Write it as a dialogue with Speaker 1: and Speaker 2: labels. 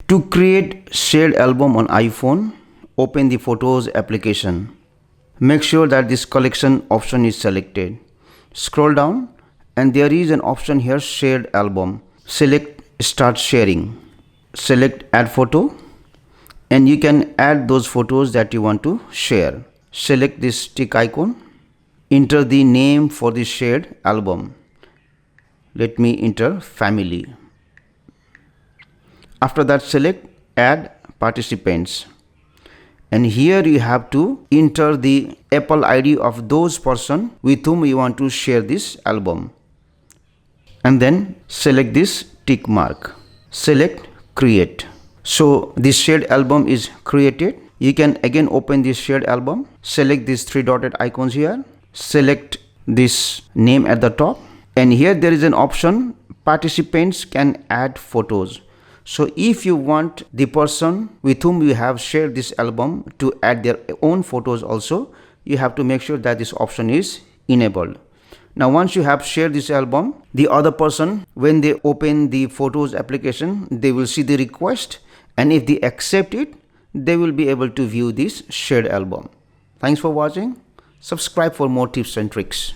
Speaker 1: To create shared album on iPhone, open the Photos application. Make sure that this collection option is selected. Scroll down and there is an option here, shared album. Select start sharing. Select add photo and you can add those photos that you want to share. Select this tick icon. Enter the name for the shared album. Let me enter family. After that, select add participants. And here you have to enter the Apple ID of those person with whom you want to share this album. And then select this tick mark. Select create. So this shared album is created. You can again open this shared album. Select these three dotted icons here. Select this name at the top. And here there is an option, participants can add photos. So if you want the person with whom you have shared this album to add their own photos also, you have to make sure that this option is enabled. Now once you have shared this album, the other person, when they open the Photos application, they will see the request, and if they accept it, they will be able to view this shared album. Thanks for watching. Subscribe for more tips and tricks.